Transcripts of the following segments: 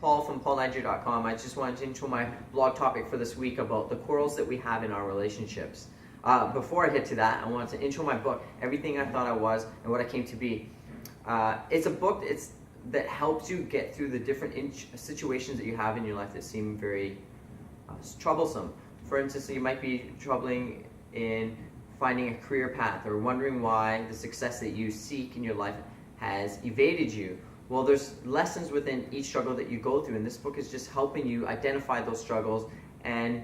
Paul from paulniger.com. I just wanted to intro my blog topic for this week about the quarrels that we have in our relationships. Before I hit to that, I wanted to intro my book, Everything I Thought I Was and What I Came to Be. It's a book that helps you get through the different situations that you have in your life that seem very troublesome. For instance, you might be troubling in finding a career path or wondering why the success that you seek in your life has evaded you. Well, there's lessons within each struggle that you go through, and this book is just helping you identify those struggles and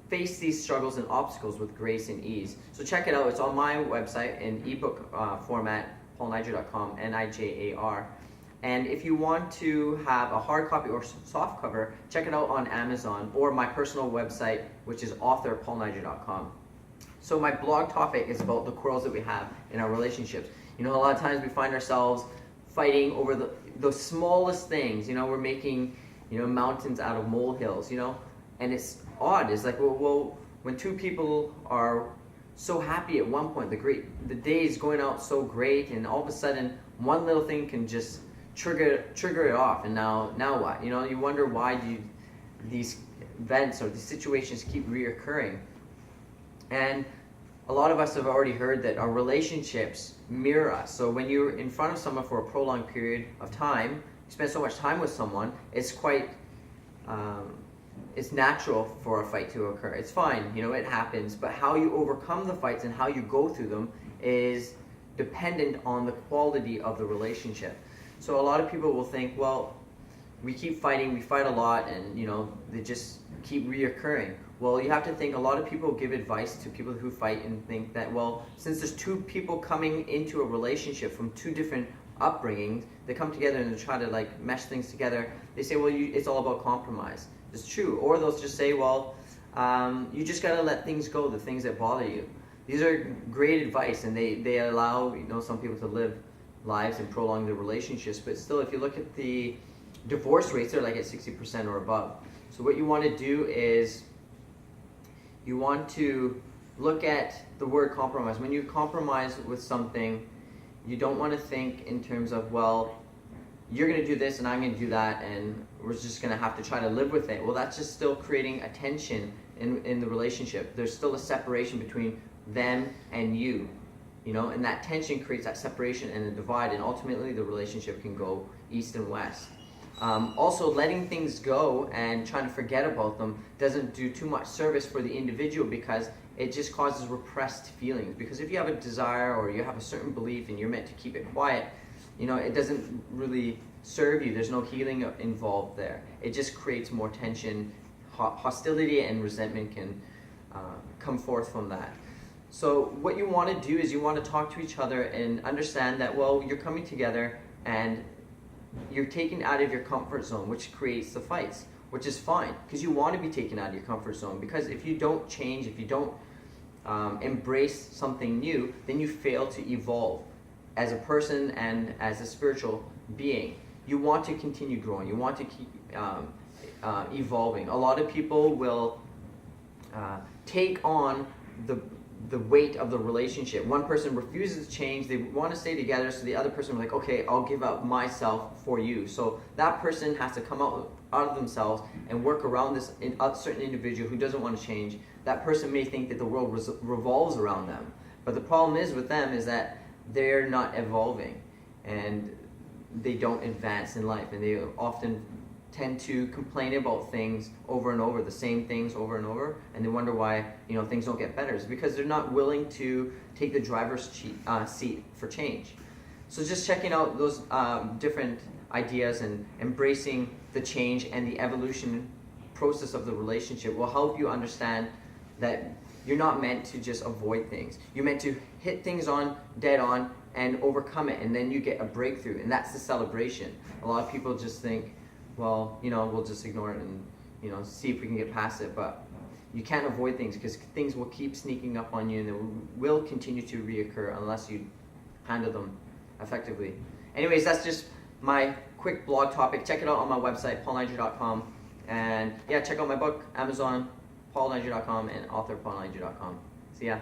face these struggles and obstacles with grace and ease. So check it out. It's on my website in ebook format, paulniger.com, Nijar. And if you want to have a hard copy or soft cover, check it out on Amazon or my personal website, which is author.paulniger.com. So my blog topic is about the quarrels that we have in our relationships. You know, a lot of times we find ourselves fighting over the smallest things. You know, we're making, mountains out of molehills, and it's odd. It's like, well, when two people are so happy at one point, the day is going out so great, and all of a sudden one little thing can just trigger it off, and now what? You wonder why these events or these situations keep reoccurring. And a lot of us have already heard that our relationships mirror us. So when you're in front of someone for a prolonged period of time, you spend so much time with someone, it's quite, it's natural for a fight to occur. It's fine, it happens, but how you overcome the fights and how you go through them is dependent on the quality of the relationship. So a lot of people will think, well, we keep fighting, we fight a lot, and they just keep reoccurring. Well, you have to think, a lot of people give advice to people who fight and think that, well, since there's two people coming into a relationship from two different upbringings, they come together and they try to mesh things together. They say, well, it's all about compromise. It's true. Or they'll just say, well, you just got to let things go, the things that bother you. These are great advice, and they allow some people to live lives and prolong their relationships. But still, if you look at the divorce rates, they're at 60% or above. So what you want to do is you want to look at the word compromise. When you compromise with something, you don't want to think in terms of, well, you're going to do this and I'm going to do that, and we're just going to have to try to live with it. Well, that's just still creating a tension in the relationship. There's still a separation between them and you, and that tension creates that separation and a divide, and ultimately the relationship can go east and west. Also, letting things go and trying to forget about them doesn't do too much service for the individual, because it just causes repressed feelings. Because if you have a desire or you have a certain belief and you're meant to keep it quiet, it doesn't really serve you. There's no healing involved there. It just creates more tension. Hostility and resentment can come forth from that. So what you want to do is you want to talk to each other and understand that, well, you're coming together and you're taken out of your comfort zone, which creates the fights, which is fine, because you want to be taken out of your comfort zone. Because if you don't change, if you don't embrace something new, then you fail to evolve as a person and as a spiritual being. You want to continue growing. You want to keep evolving. A lot of people will take on the weight of the relationship. One person refuses to change, they want to stay together, so the other person will okay, I'll give up myself for you. So that person has to come out of themselves and work around this certain individual who doesn't want to change. That person may think that the world revolves around them, but the problem is with them is that they're not evolving and they don't advance in life, and they often tend to complain about things over and over, the same things over and over, and they wonder why things don't get better. It's because they're not willing to take the driver's seat for change. So just checking out those different ideas and embracing the change and the evolution process of the relationship will help you understand that you're not meant to just avoid things. You're meant to hit things on dead on and overcome it, and then you get a breakthrough, and that's the celebration. A lot of people just think, well, we'll just ignore it and, see if we can get past it. But you can't avoid things, because things will keep sneaking up on you, and they will continue to reoccur unless you handle them effectively. Anyways, that's just my quick blog topic. Check it out on my website, paulniger.com. And yeah, check out my book, Amazon, paulniger.com, and author, paulniger.com. See ya.